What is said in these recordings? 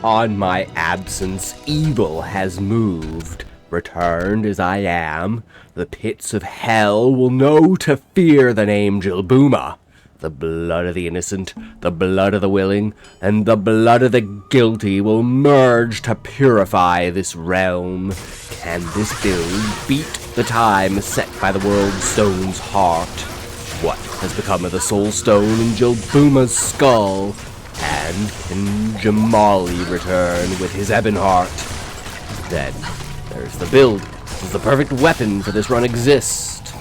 On my absence, evil has moved. Returned as I am, the pits of hell will know to fear the name Jilbuma. The blood of the innocent, the blood of the willing, and the blood of the guilty will merge to purify this realm. Can this build beat the time set by the World Stone's heart? What has become of the Soul Stone in Jilbuma's skull? And can Jamali return with his ebon heart? Then, there's the build. Does the perfect weapon for this run exist?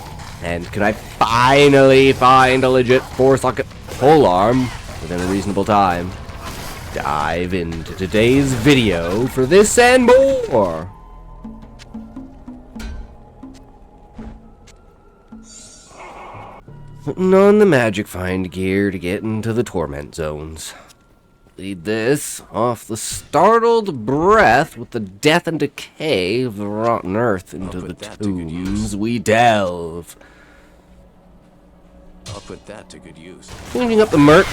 And can I finally find a legit 4-socket polearm within a reasonable time? Dive into today's video for this and more! Putting on the magic find gear to get into the torment zones. Lead this off the startled breath with the death and decay of the rotten earth into the tombs we delve. I'll put that to good use. Changing up the merc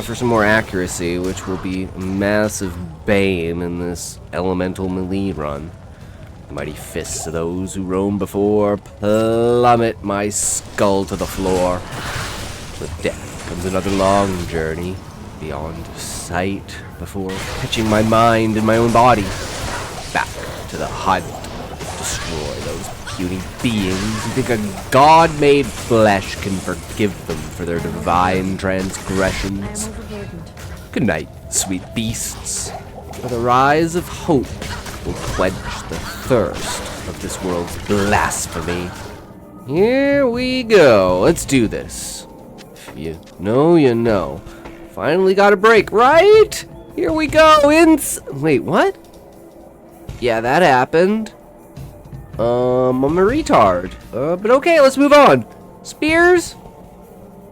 for some more accuracy, which will be a massive bane in this elemental melee run. Mighty fists of those who roamed before plummet my skull to the floor. With death comes another long journey beyond sight before pitching my mind and my own body back to the hunt. Destroy those puny beings who think a god-made flesh can forgive them for their divine transgressions. Good night, sweet beasts, for the rise of hope will quench the thirst of this world's blasphemy. Here we go. Let's do this. If you know, you know. Finally got a break, right? Here we go. Wait, what? Yeah, that happened. I'm a retard. But okay, let's move on. Spears?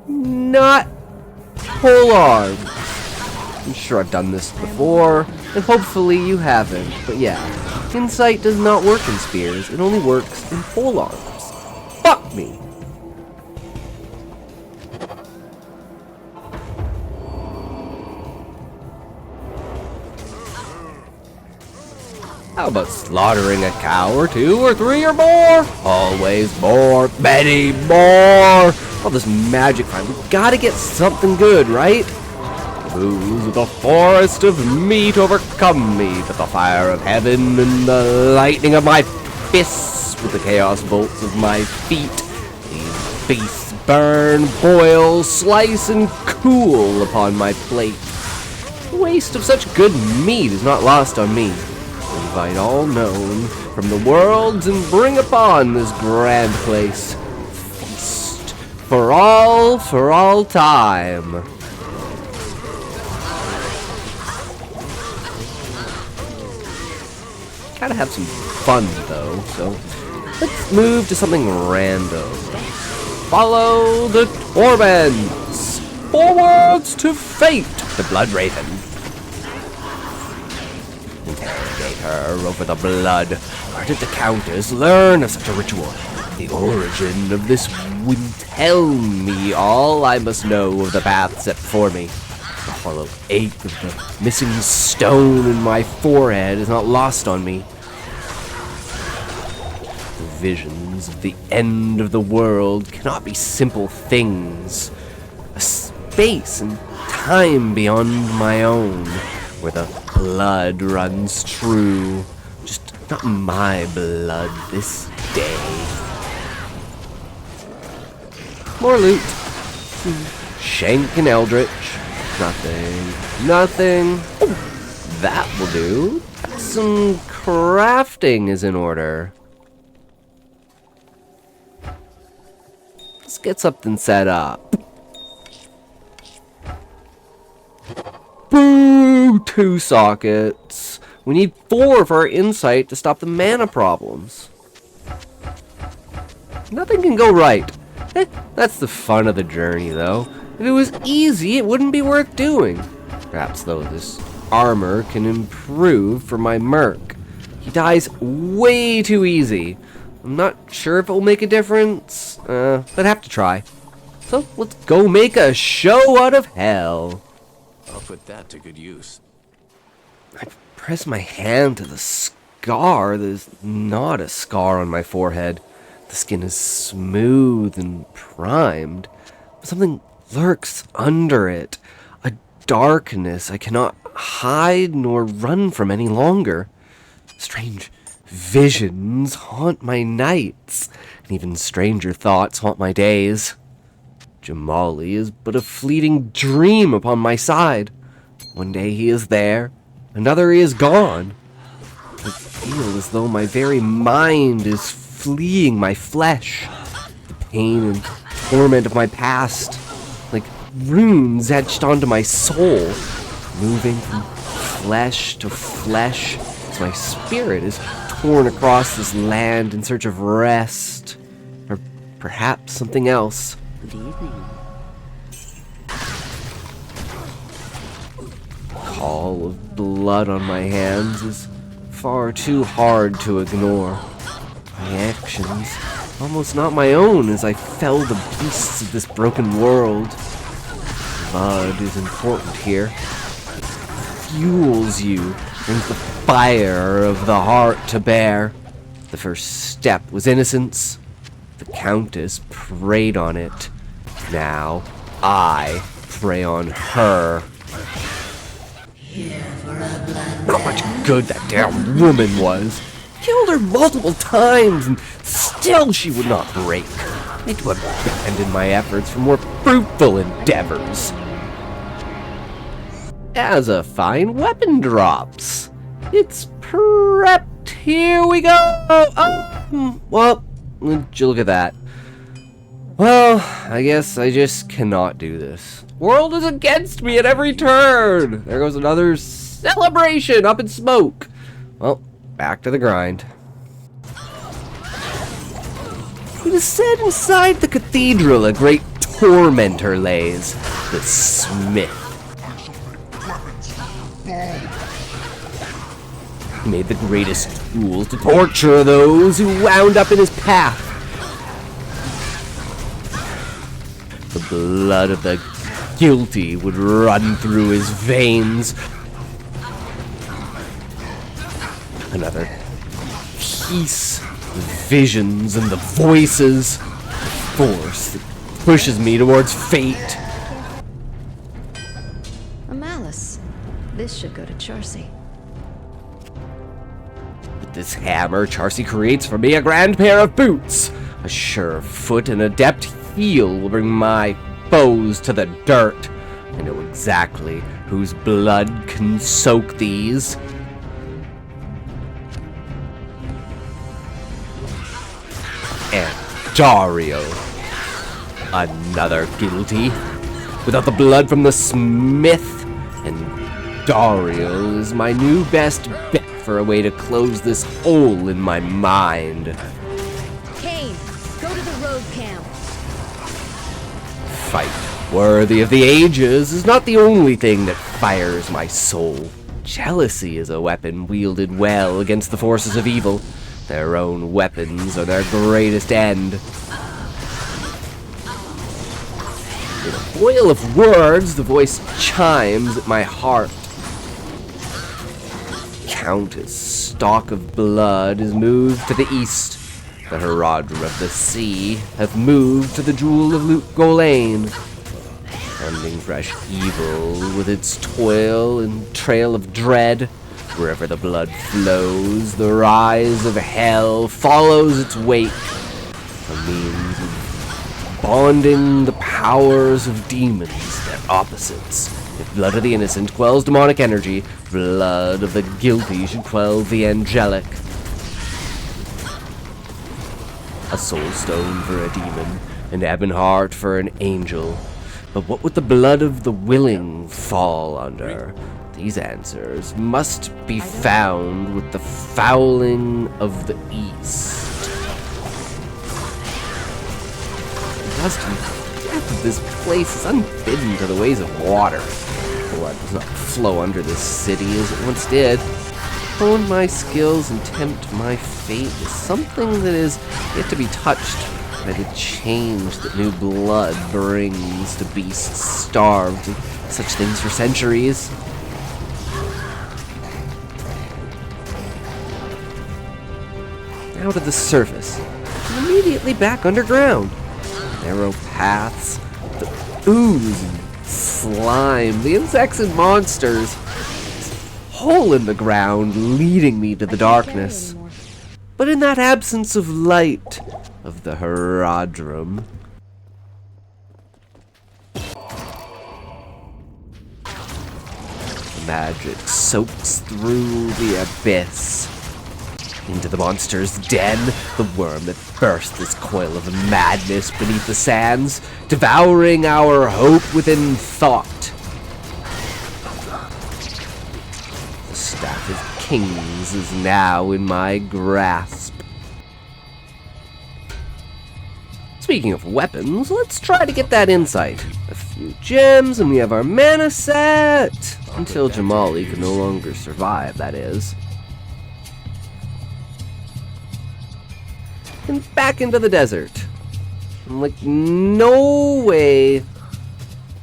Not polearms. I'm sure I've done this before, and hopefully you haven't. But yeah, insight does not work in spears. It only works in polearms. Fuck me. How about slaughtering a cow or two or three or more? Always more, many more. All this magic find, we gotta get something good, right? Ooze of the forest of meat overcome me, but the fire of heaven and the lightning of my fists with the chaos bolts of my feet. These beasts burn, boil, slice, and cool upon my plate. The waste of such good meat is not lost on me. Invite all known from the worlds and bring upon this grand place. Feast for all time. Gotta have some fun though, so let's move to something random. Follow the torments! Forwards to fate! The Blood Raven. Interrogate her over the blood. Where did the Countess learn of such a ritual? The origin of this would tell me all I must know of the path set before me. The hollow ache of the missing stone in my forehead is not lost on me. The visions of the end of the world cannot be simple things. A space and time beyond my own, where the blood runs true. Just not my blood this day. More loot. Shank and Eldritch. Nothing. Oh, that will do. Some crafting is in order. Let's get something set up. Boo! 2 sockets. We need 4 for our insight to stop the mana problems. Nothing can go right. That's the fun of the journey, though. If it was easy, it wouldn't be worth doing. Perhaps, though, this armor can improve for my merc. He dies way too easy. I'm not sure if it will make a difference, but I have to try. So, let's go make a show out of hell. I'll put that to good use. I press my hand to the scar. There's not a scar on my forehead. The skin is smooth and primed, but something lurks under it. A darkness I cannot hide nor run from any longer. Strange visions haunt my nights, and even stranger thoughts haunt my days. Jamali is but a fleeting dream upon my side. One day he is there, another he is gone. I feel as though my very mind is fleeing my flesh. The pain and torment of my past, like runes etched onto my soul, moving from flesh to flesh as my spirit is torn across this land in search of rest, or perhaps something else. Good evening. Call of blood on my hands is far too hard to ignore. My actions, almost not my own, as I fell the beasts of this broken world. Blood is important here. It fuels you, brings the fire of the heart to bear. The first step was innocence. The Countess preyed on it. Now, I prey on her. Not much good that damn woman was. Killed her multiple times, and still she would not break. I had to abandon my efforts for more fruitful endeavors. As a fine weapon drops. It's prepped. Here we go. Well, would you look at that. Well, I guess I just cannot do this. World is against me at every turn. There goes another celebration up in smoke. Well, back to the grind. It is said inside the cathedral a great tormentor lays, the smith. He made the greatest tools to torture those who wound up in his path. The blood of the guilty would run through his veins. Another piece, the visions and the voices, the force that pushes me towards fate. A malice. This should go to Charcy. With this hammer, Charcy creates for me a grand pair of boots. A sure foot and adept heel will bring my foes to the dirt. I know exactly whose blood can soak these. And Dario, another guilty, without the blood from the smith, and Dario is my new best bet for a way to close this hole in my mind. Kane, go to the road camp. Fight worthy of the ages is not the only thing that fires my soul. Jealousy is a weapon wielded well against the forces of evil. Their own weapons are their greatest end. In a boil of words, the voice chimes at my heart. Countess Stalk of Blood is moved to the east. The Herodra of the Sea hath moved to the Jewel of Luke Golain. Hunting fresh evil with its toil and trail of dread. Wherever the blood flows, the rise of hell follows its wake. A means of bonding the powers of demons, their opposites. If blood of the innocent quells demonic energy, blood of the guilty should quell the angelic. A soul stone for a demon, an ebon heart for an angel. But what would the blood of the willing fall under? These answers must be found with the fouling of the east. The dust and death of this place is unbidden to the ways of water. Blood does not flow under this city as it once did. Hone my skills and tempt my fate is something that is yet to be touched by the change that new blood brings to beasts starved of such things for centuries. out of the surface, and immediately back underground. Narrow paths, the ooze and slime, the insects and monsters. Hole in the ground leading me to the darkness. But in that absence of light of the Herodrum, magic soaks through the abyss. Into the monster's den, the worm that burst this coil of madness beneath the sands, devouring our hope within thought. The Staff of Kings is now in my grasp. Speaking of weapons, let's try to get that insight. A few gems and we have our mana set. Until Jamali can no longer survive, that is. And back into the desert. I'm like, no way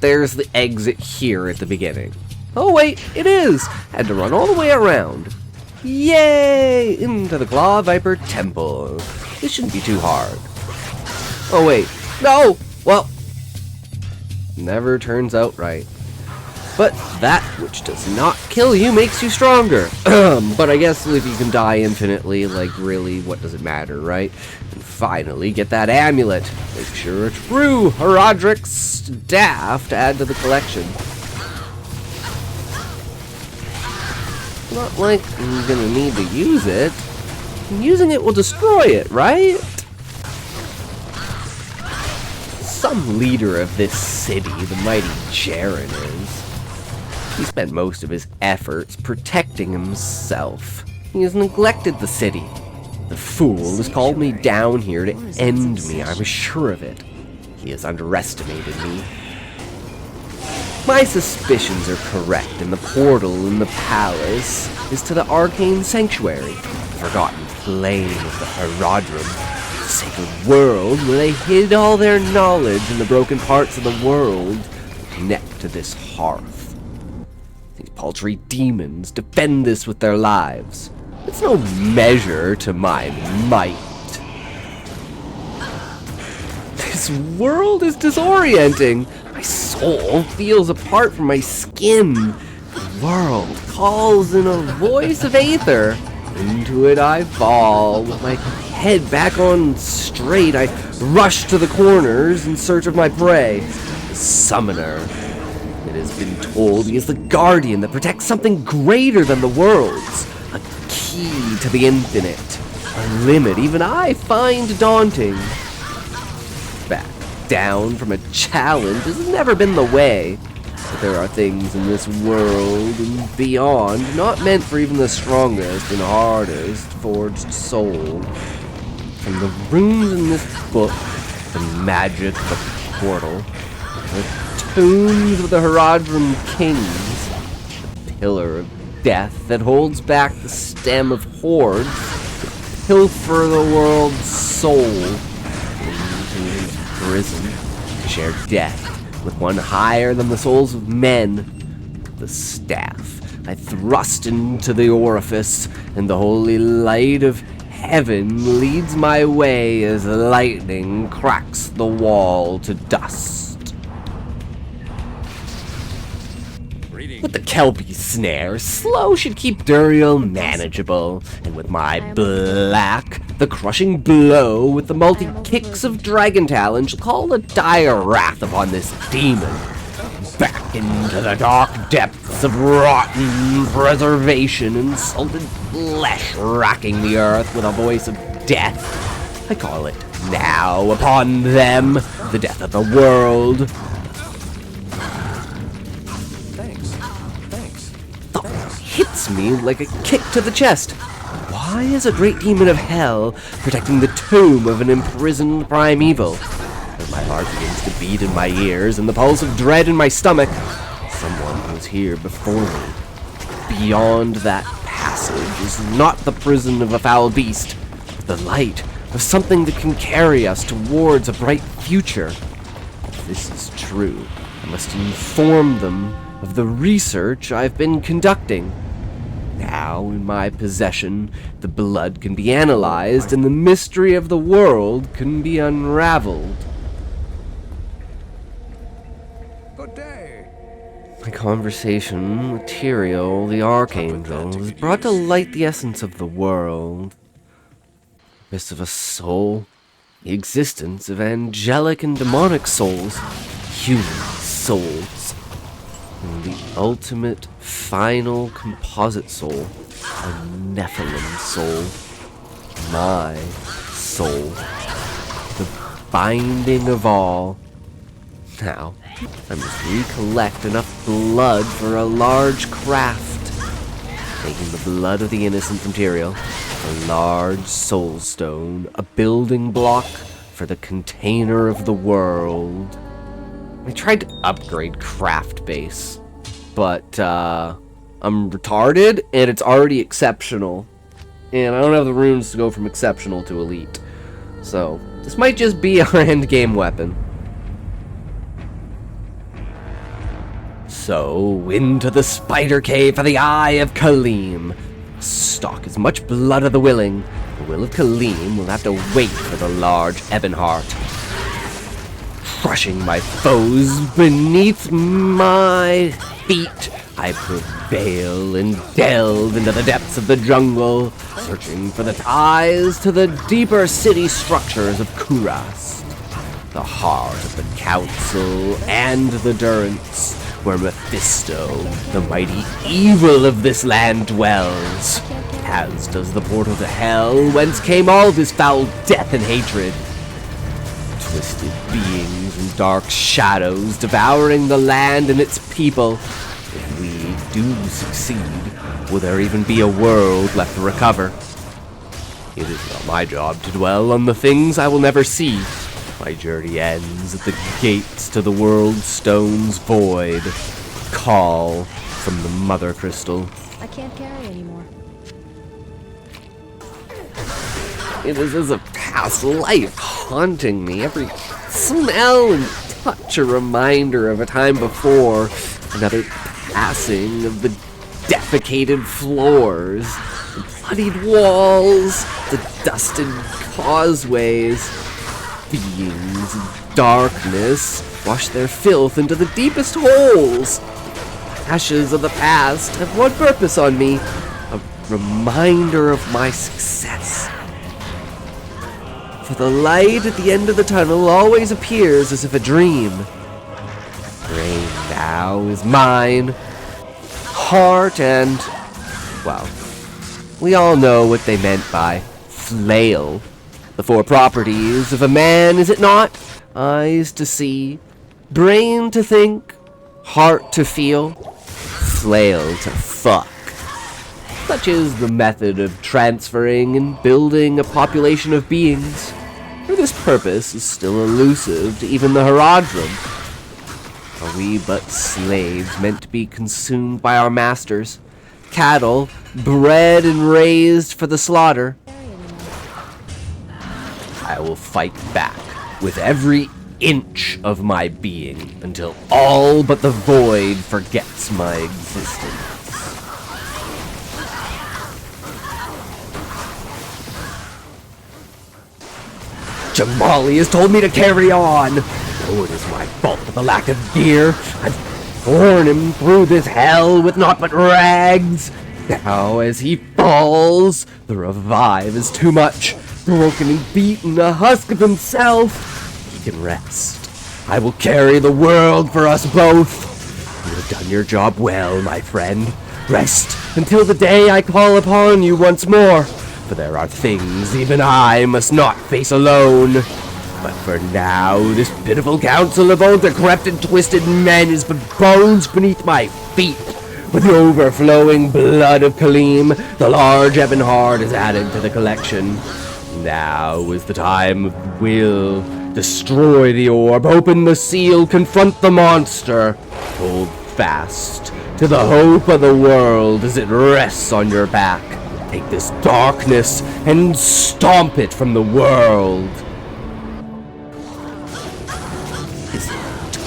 there's the exit here at the beginning. Oh wait, it is! Had to run all the way around. Yay! Into the Claw Viper Temple. This shouldn't be too hard. Oh wait, no! Well, never turns out right. But that which does not kill you makes you stronger. But I guess if you can die infinitely, like really, what does it matter, right? And finally, get that amulet. Make sure a true Herodric staff to add to the collection. Not like I'm gonna need to use it. Using it will destroy it, right? Some leader of this city, the mighty Jaren is. He spent most of his efforts protecting himself. He has neglected the city. The fool has called me down here to end me, I'm sure of it. He has underestimated me. My suspicions are correct, and the portal in the palace is to the arcane sanctuary, the forgotten plane of the Herodrum, the sacred world where they hid all their knowledge in the broken parts of the world that connect to this hearth. These paltry demons defend this with their lives. It's no measure to my might. This world is disorienting. My soul feels apart from my skin. The world calls in a voice of aether. Into it I fall. With my head back on straight, I rush to the corners in search of my prey. The summoner. It has been told he is the guardian that protects something greater than the worlds. A key to the infinite. A limit even I find daunting. Back down from a challenge has never been the way. But there are things in this world and beyond not meant for even the strongest and hardest forged soul. From the runes in this book, the magic of the portal, the tombs of the Herodrum Kings, the pillar of death that holds back the stem of hordes, to pilfer the world's soul into his prison, to share death with one higher than the souls of men. The staff I thrust into the orifice, and the holy light of heaven leads my way as lightning cracks the wall to dust. With the Kelpie snare, slow should keep Duriel manageable, and with my black, the crushing blow with the multi-kicks of Dragon Talon shall call a dire wrath upon this demon. Back into the dark depths of rotten preservation and salted flesh racking the earth with a voice of death. I call it now upon them, the death of the world. Hits me like a kick to the chest. Why is a great demon of hell protecting the tomb of an imprisoned primeval? As my heart begins to beat in my ears and the pulse of dread in my stomach, someone was here before me. Beyond that passage is not the prison of a foul beast, but the light of something that can carry us towards a bright future. If this is true, I must inform them of the research I've been conducting. Now in my possession, the blood can be analyzed and the mystery of the world can be unraveled. Good day. My conversation with Tyrael, the Archangel, was brought to light the essence of the world. The purpose of a soul, the existence of angelic and demonic souls, human souls, and the ultimate, final composite soul, a Nephilim soul, my soul, the binding of all. Now, I must recollect enough blood for a large craft, taking the blood of the innocent from Tyrael, a large soul stone, a building block for the container of the world. I tried to upgrade craft base, but I'm retarded and it's already exceptional, and I don't have the runes to go from exceptional to elite, so this might just be our end game weapon. So, into the spider cave for the Eye of Kaleem. Stock as much blood of the willing. The will of Kaleem will have to wait for the large Ebonheart. Crushing my foes beneath my feet, I prevail and delve into the depths of the jungle, searching for the ties to the deeper city structures of Kurast, the heart of the Council and the Durance, where Mephisto, the mighty evil of this land, dwells, as does the portal to hell, whence came all this foul death and hatred. Twisted beings and dark shadows devouring the land and its people. If we do succeed, will there even be a world left to recover? It is not my job to dwell on the things I will never see. My journey ends at the gates to the world stone's void. Call from the Mother Crystal. I can't carry anymore. It is as a past life haunting me. Every smell and touch a reminder of a time before. Another passing of the defecated floors, the bloodied walls, the dusted causeways. Beings of darkness wash their filth into the deepest holes. Ashes of the past have one purpose on me, a reminder of my success. For the light at the end of the tunnel always appears as if a dream. Rain now is mine, heart and, well, we all know what they meant by flail. The four properties of a man, is it not? Eyes to see, brain to think, heart to feel, flail to fuck. Such is the method of transferring and building a population of beings. For this purpose is still elusive to even the Herodrum. Are we but slaves meant to be consumed by our masters? Cattle, bred and raised for the slaughter? I will fight back with every inch of my being until all but the void forgets my existence. Jamali has told me to carry on. Oh, it is my fault for the lack of gear. I've torn him through this hell with naught but rags. Now, as he falls, the revive is too much. Broken and beaten, a husk of himself, he can rest. I will carry the world for us both. You have done your job well, my friend. Rest until the day I call upon you once more, for there are things even I must not face alone. But for now, this pitiful council of old decrepit twisted men is but bones beneath my feet. With the overflowing blood of Kaleem, the large Ebonheart is added to the collection. Now is the time of will. Destroy the orb, open the seal, confront the monster. Hold fast to the hope of the world as it rests on your back. Take this darkness and stomp it from the world. His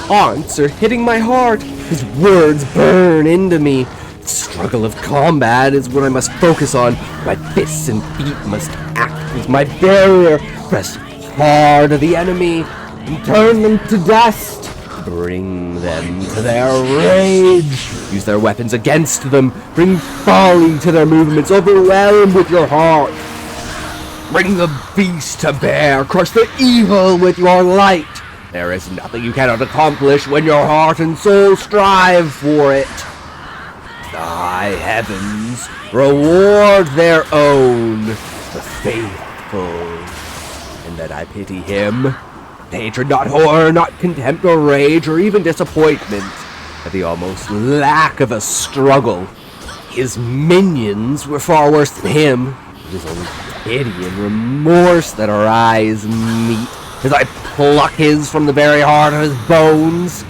taunts are hitting my heart. His words burn into me. Struggle of combat is what I must focus on. My fists and feet must act as my barrier. Press hard at the enemy and turn them to dust. Bring them to their rage. Use their weapons against them. Bring folly to their movements. Overwhelm with your heart. Bring the beast to bear. Crush the evil with your light. There is nothing you cannot accomplish when your heart and soul strive for it. The high heavens reward their own, the faithful, and that I pity him. Hatred, not horror, not contempt or rage or even disappointment, but the almost lack of a struggle. His minions were far worse than him. It is only pity and remorse that our eyes meet as I pluck his from the very heart of his bones.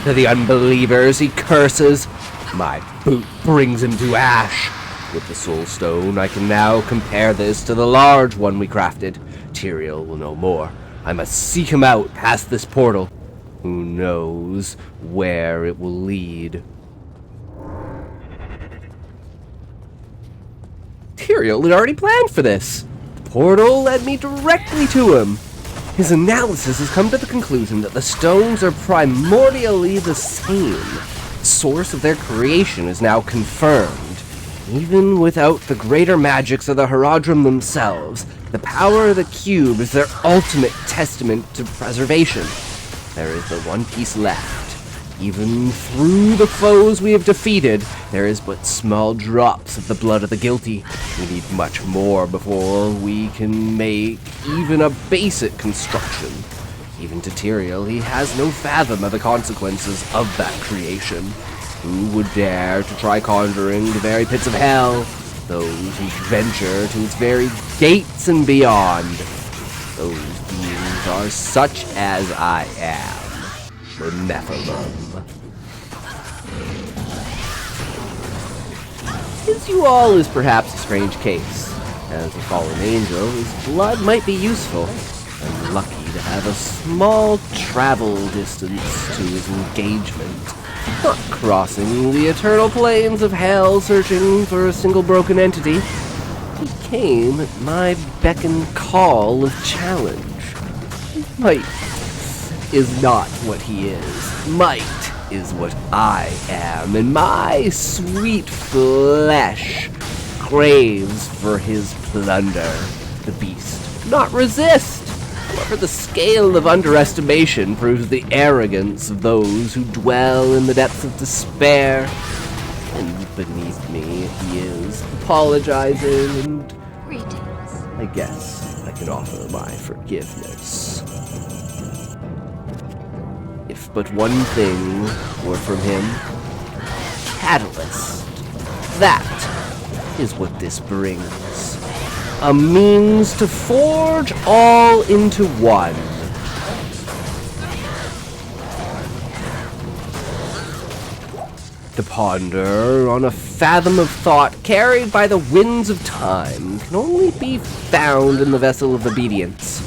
To the unbelievers he curses. My boot brings him to ash. With the soul stone, I can now compare this to the large one we crafted. Tyrael will know more. I must seek him out past this portal. Who knows where it will lead? Tyrael had already planned for this. The portal led me directly to him. His analysis has come to the conclusion that the stones are primordially the same. The source of their creation is now confirmed. Even without the greater magics of the Herodrum themselves, the power of the cube is their ultimate testament to preservation. There is but one piece left. Even through the foes we have defeated, there is but small drops of the blood of the guilty. We need much more before we can make even a basic construction. Even to Tyrael, he has no fathom of the consequences of that creation. Who would dare to try conjuring the very pits of hell? Those who venture to its very gates and beyond. Those beings are such as I am, the Nephilim. His you all is perhaps a strange case. As a fallen angel, his blood might be useful. I'm lucky to have a small travel distance to his engagement. Not crossing the eternal plains of hell searching for a single broken entity. He came at my beck and call of challenge. Might is not what he is. Might is what I am, and my sweet flesh craves for his plunder. The beast not resist. However, the scale of underestimation proves the arrogance of those who dwell in the depths of despair. And beneath me he is, apologizing, and I guess I can offer my forgiveness. If but one thing were from him, catalyst. That is what this brings. A means to forge all into one. To ponder on a fathom of thought carried by the winds of time can only be found in the vessel of obedience.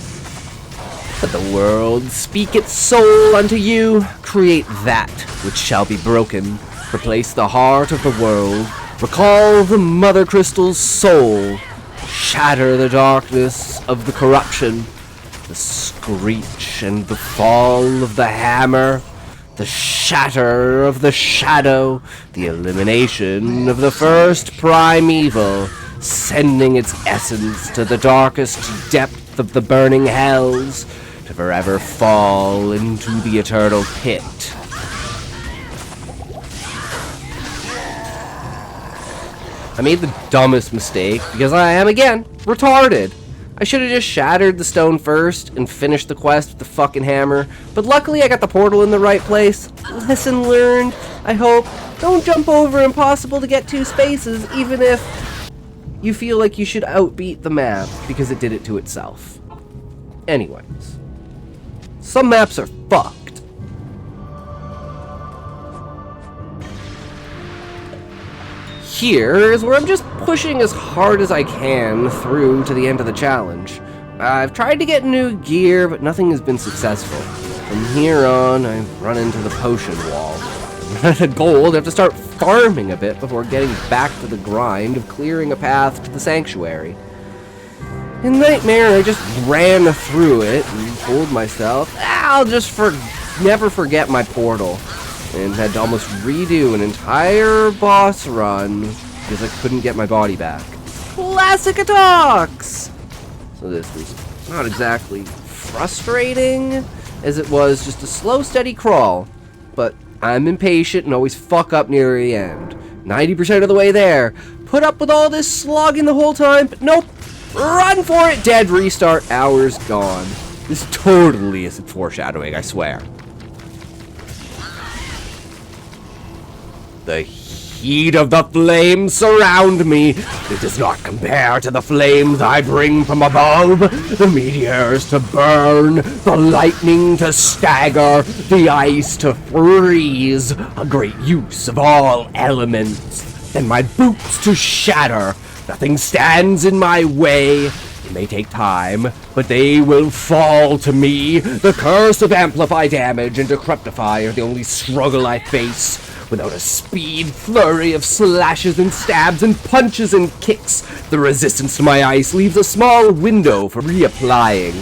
Let the world speak its soul unto you. Create that which shall be broken. Replace the heart of the world. Recall the mother crystal's soul. Shatter the darkness of the corruption, the screech and the fall of the hammer, the shatter of the shadow, the elimination of the first primeval, sending its essence to the darkest depth of the burning hells, to forever fall into the eternal pit. I made the dumbest mistake, because I am, again, retarded. I should have just shattered the stone first and finished the quest with the fucking hammer, but luckily I got the portal in the right place. Lesson learned, I hope. Don't jump over impossible to get two spaces, even if you feel like you should outbeat the map, because it did it to itself. Anyways. Some maps are fucked. Here is where I'm just pushing as hard as I can through to the end of the challenge. I've tried to get new gear, but nothing has been successful. From here on, I've run into the potion wall. Out of gold, I have to start farming a bit before getting back to the grind of clearing a path to the sanctuary. In Nightmare, I just ran through it and told myself, I'll just never forget my portal. And had to almost redo an entire boss run because I couldn't get my body back. Classic attacks! So this was not exactly frustrating as it was just a slow, steady crawl. But I'm impatient and always fuck up near the end. 90% of the way there. Put up with all this slogging the whole time, but nope. Run for it, dead restart, hours gone. This totally isn't foreshadowing, I swear. The heat of the flames surround me. It does not compare to the flames I bring from above. The meteors to burn, the lightning to stagger, the ice to freeze. A great use of all elements. And my boots to shatter. Nothing stands in my way. It may take time, but they will fall to me. The curse of amplify damage and decryptify are the only struggle I face. Without a speed flurry of slashes and stabs and punches and kicks, the resistance to my ice leaves a small window for reapplying.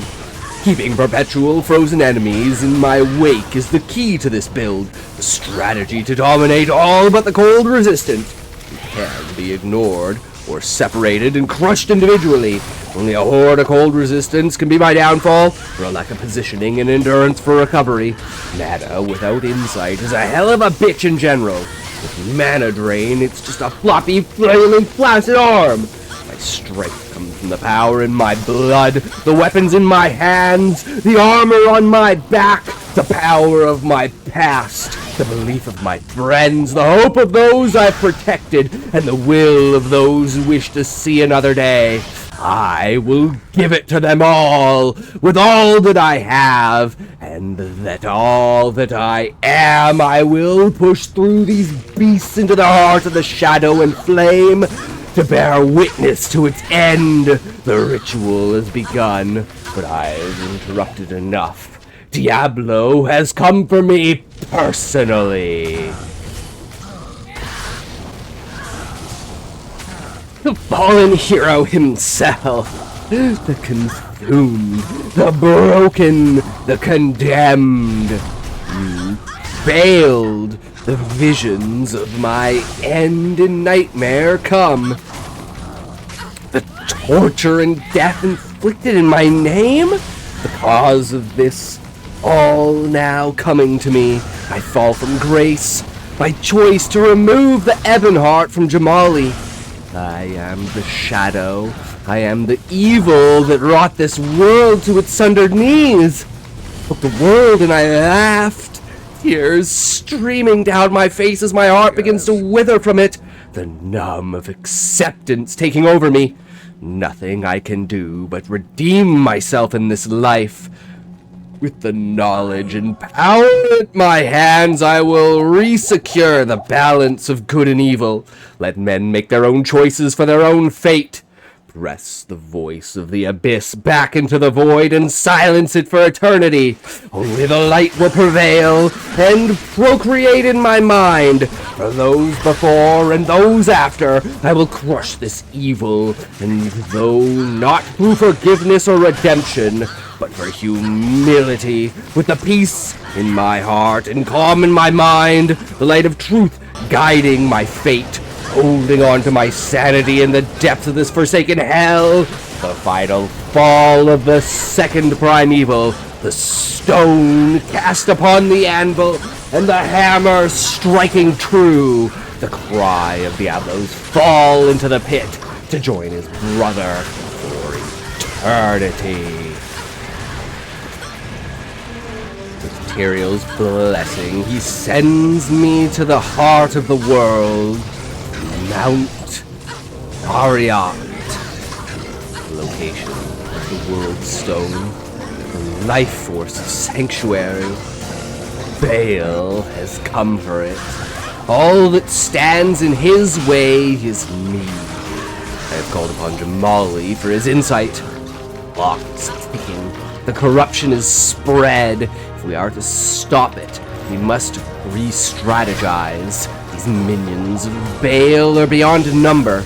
Keeping perpetual frozen enemies in my wake is the key to this build, the strategy to dominate all but the cold resistant. It can be ignored or separated and crushed individually. Only a horde of cold resistance can be my downfall, or a lack of positioning and endurance for recovery. Mana without insight is a hell of a bitch in general. With mana drain, it's just a floppy, flailing, flaccid arm. My strength comes from the power in my blood, the weapons in my hands, the armor on my back, the power of my past, the belief of my friends, the hope of those I've protected, and the will of those who wish to see another day. I will give it to them all, with all that I have, and that all that I am, I will push through these beasts into the heart of the shadow and flame, to bear witness to its end. The ritual has begun, but I've interrupted enough. Diablo has come for me personally. The fallen hero himself, the consumed, the broken, the condemned. You failed. The visions of my end in Nightmare come. The torture and death inflicted in my name? The cause of this all now coming to me. I fall from grace. My choice to remove the Ebonheart from Jamali. I am the shadow. I am the evil that wrought this world to its sundered knees. Looked the world and I laughed. Tears streaming down my face as my heart begins to wither from it. The numb of acceptance taking over me. Nothing I can do but redeem myself in this life. With the knowledge and power at my hands, I will resecure the balance of good and evil. Let men make their own choices for their own fate. Press the voice of the abyss back into the void and silence it for eternity. Only the light will prevail and procreate in my mind. For those before and those after, I will crush this evil, and though not through forgiveness or redemption, but for humility, with the peace in my heart and calm in my mind, the light of truth guiding my fate, holding on to my sanity in the depths of this forsaken hell, the final fall of the second primeval, the stone cast upon the anvil, and the hammer striking true, the cry of Diablo's fall into the pit to join his brother for eternity. With Tyrael's blessing, he sends me to the heart of the world, Mount Ariat, the location of the World Stone, the life force of Sanctuary. Baal has come for it. All that stands in his way is me. I have called upon Jamali for his insight. Clock is ticking. The corruption is spread. If we are to stop it, we must re-strategize. These minions of Baal are beyond number.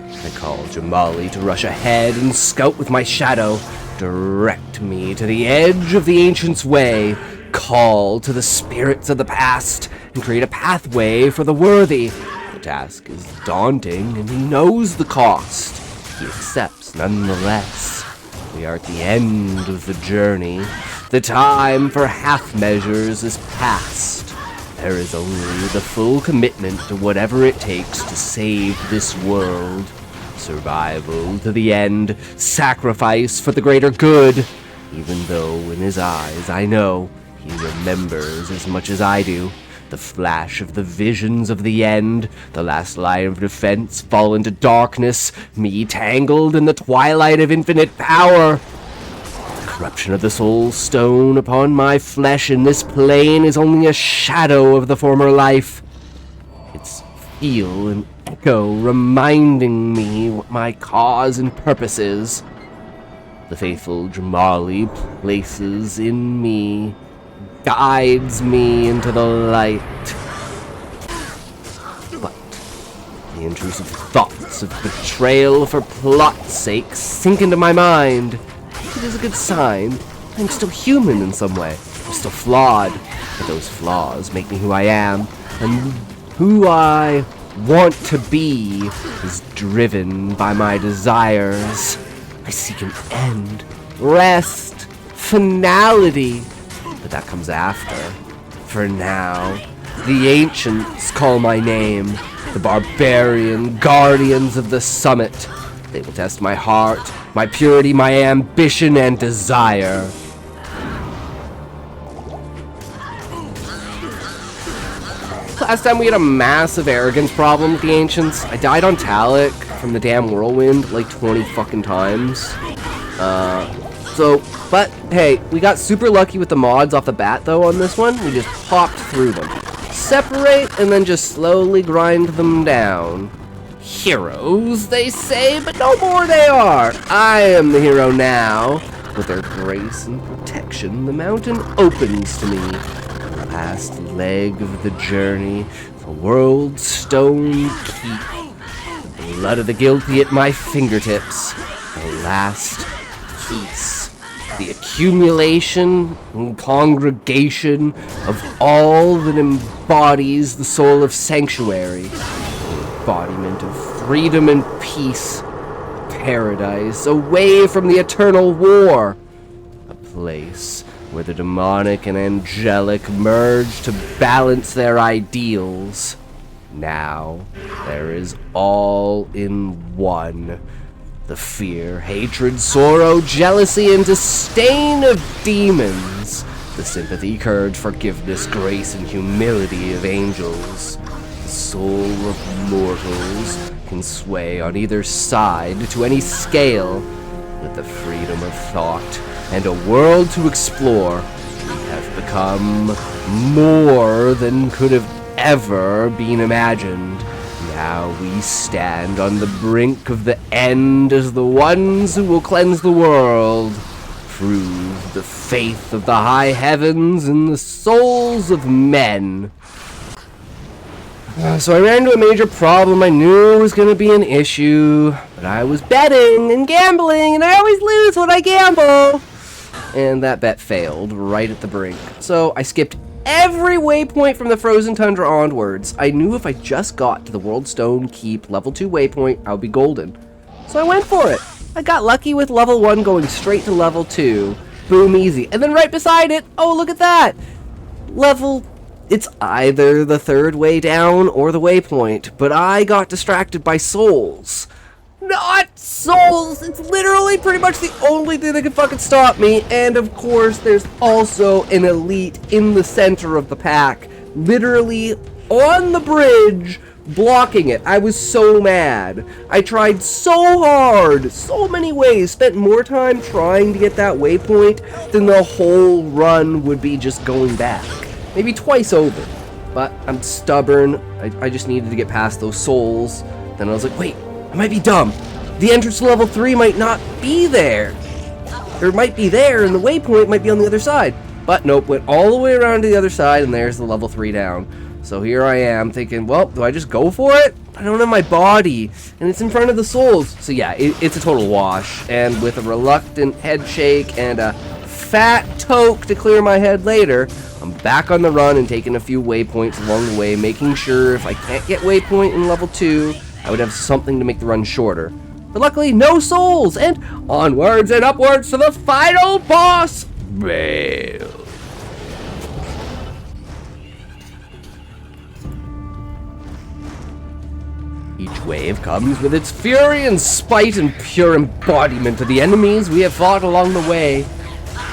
I call Jamali to rush ahead and scout with my shadow. Direct me to the edge of the Ancient's way. Call to the spirits of the past and create a pathway for the worthy. The task is daunting and he knows the cost. He accepts nonetheless. We are at the end of the journey. The time for half measures is past. There is only the full commitment to whatever it takes to save this world. Survival to the end, sacrifice for the greater good. Even though in his eyes I know he remembers as much as I do. The flash of the visions of the end, the last line of defense fall into darkness, me tangled in the twilight of infinite power. The corruption of the soul stone upon my flesh in this plane is only a shadow of the former life. Its feel and echo reminding me what my cause and purpose is. The faithful Jamali places in me, guides me into the light. But the intrusive thoughts of betrayal for plot's sake sink into my mind. It is a good sign. I'm still human in some way. I'm still flawed. But those flaws make me who I am. And who I want to be is driven by my desires. I seek an end, rest, finality. But that comes after. For now, the ancients call my name, the barbarian guardians of the summit. They will test my heart, my purity, my ambition, and desire. Last time we had a massive arrogance problem with the ancients. I died on Talik from the damn whirlwind like 20 fucking times. But hey, we got super lucky with the mods off the bat though on this one. We just popped through them. Separate and then just slowly grind them down. Heroes, they say, but no more they are. I am the hero now. With their grace and protection, the mountain opens to me. The last leg of the journey, the world's stone keep. The blood of the guilty at my fingertips. The last peace. The accumulation and congregation of all that embodies the soul of sanctuary. The embodiment of freedom and peace. Paradise, away from the eternal war. A place where the demonic and angelic merge to balance their ideals. Now, there is all in one. The fear, hatred, sorrow, jealousy, and disdain of demons. The sympathy, courage, forgiveness, grace, and humility of angels. The soul of mortals can sway on either side to any scale. With the freedom of thought and a world to explore, we have become more than could have ever been imagined. Now we stand on the brink of the end as the ones who will cleanse the world, prove the faith of the high heavens in the souls of men. So I ran into a major problem I knew was going to be an issue, but I was betting and gambling, and I always lose when I gamble. And that bet failed right at the brink. So I skipped every waypoint from the Frozen Tundra onwards. I knew if I just got to the World Stone Keep level 2 waypoint, I would be golden. So I went for it. I got lucky with level 1 going straight to level 2. Boom, easy. And then right beside it, oh, look at that. It's either the third way down or the waypoint, but I got distracted by souls. Not souls! It's literally pretty much the only thing that can fucking stop me, and of course there's also an elite in the center of the pack, literally on the bridge, blocking it. I was so mad. I tried so hard, so many ways, spent more time trying to get that waypoint than the whole run would be just going back. Maybe twice over. But I'm stubborn. I just needed to get past those souls. Then I was like, wait, I might be dumb. The entrance to level 3 might not be there. Or it might be there and the waypoint might be on the other side. But nope, went all the way around to the other side, and there's the level 3 down. So here I am thinking, well, do I just go for it? I don't have my body, and it's in front of the souls. So yeah, it's a total wash. And with a reluctant head shake and a fat toke to clear my head later, I'm back on the run and taking a few waypoints along the way, making sure if I can't get waypoint in level 2, I would have something to make the run shorter. But luckily, no souls, and onwards and upwards to the final boss, Bale. Each wave comes with its fury and spite and pure embodiment of the enemies we have fought along the way.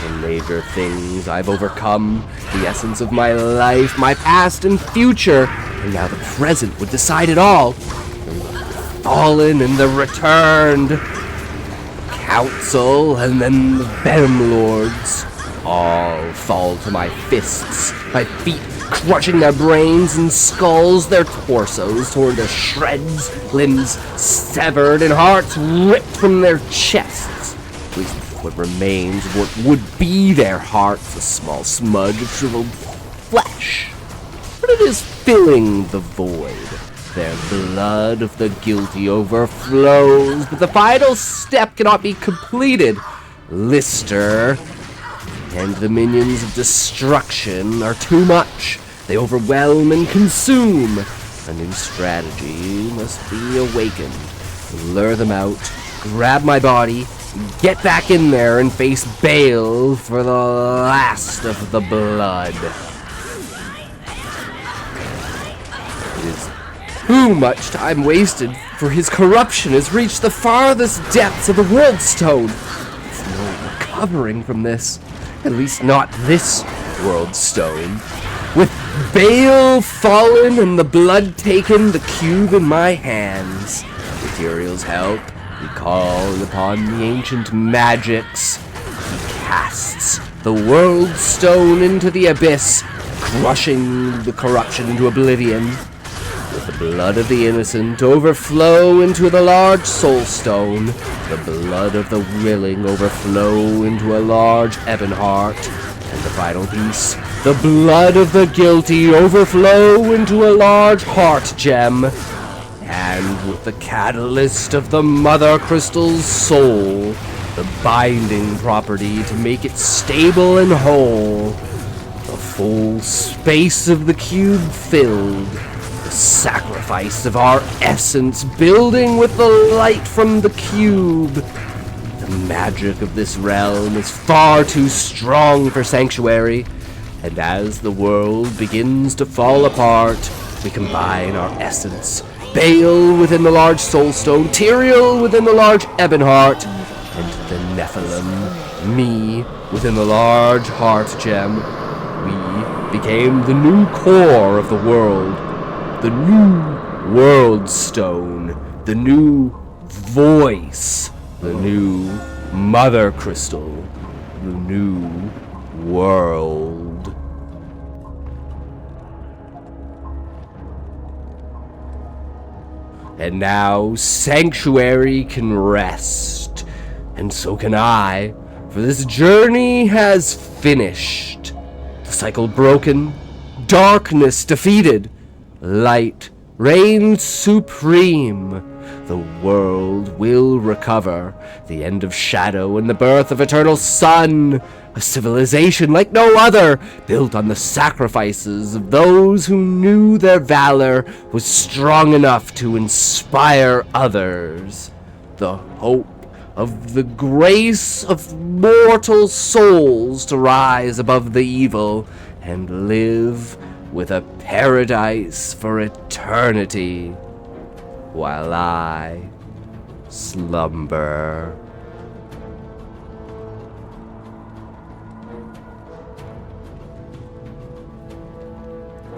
The major things I've overcome, the essence of my life, my past and future, and now the present would decide it all. The fallen and the returned, council and then the Venom Lords, all fall to my fists, my feet crushing their brains and skulls, their torsos torn to shreds, limbs severed, and hearts ripped from their chests. At least what remains of what would be their hearts, a small smudge of shriveled flesh. But it is filling the void. Their blood of the guilty overflows, but the final step cannot be completed. Lister and the minions of destruction are too much. They overwhelm and consume. A new strategy must be awakened. Lure them out, grab my body, get back in there and face Bale for the last of the blood. It is too much time wasted, for his corruption has reached the farthest depths of the World Stone. There's no recovering from this. At least not this World Stone. With Bale fallen and the blood taken, the cube in my hands. Materials help. We call upon the ancient magics. He casts the World Stone into the abyss, crushing the corruption into oblivion. With the blood of the innocent overflow into the large soul stone, the blood of the willing overflow into a large ebon heart, and the final piece, the blood of the guilty overflow into a large heart gem, and with the catalyst of the mother crystal's soul, the binding property to make it stable and whole, the full space of the cube filled, the sacrifice of our essence building with the light from the cube. The magic of this realm is far too strong for Sanctuary, and as the world begins to fall apart, we combine our essence. Bale within the large soulstone, Tyrael within the large ebon heart, and the Nephilim, me, within the large heart gem. We became the new core of the world, the new World Stone, the new voice, the new Mother Crystal, the new world. And now Sanctuary can rest, and so can I, for this journey has finished. The cycle broken, darkness defeated, light reigns supreme. The world will recover, the end of shadow and the birth of eternal sun, a civilization like no other, built on the sacrifices of those who knew their valor was strong enough to inspire others. The hope of the grace of mortal souls to rise above the evil and live with a paradise for eternity, while I slumber.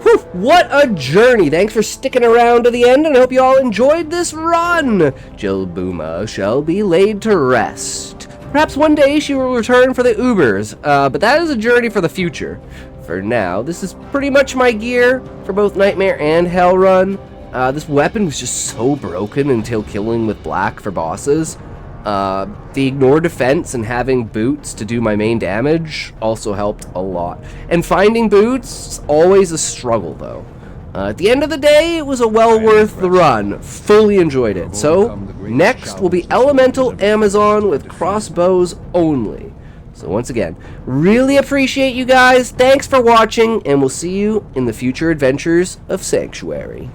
Whew, what a journey! Thanks for sticking around to the end, and I hope you all enjoyed this run! Jilbuma shall be laid to rest. Perhaps one day she will return for the Ubers, but that is a journey for the future. For now, this is pretty much my gear for both Nightmare and Hell Run. This weapon was just so broken until killing with black for bosses. The ignore defense and having boots to do my main damage also helped a lot. And finding boots, always a struggle though. At the end of the day, it was a well worth the run. Fully enjoyed it. So, next will be Elemental Amazon with crossbows only. So once again, really appreciate you guys. Thanks for watching, and we'll see you in the future adventures of Sanctuary.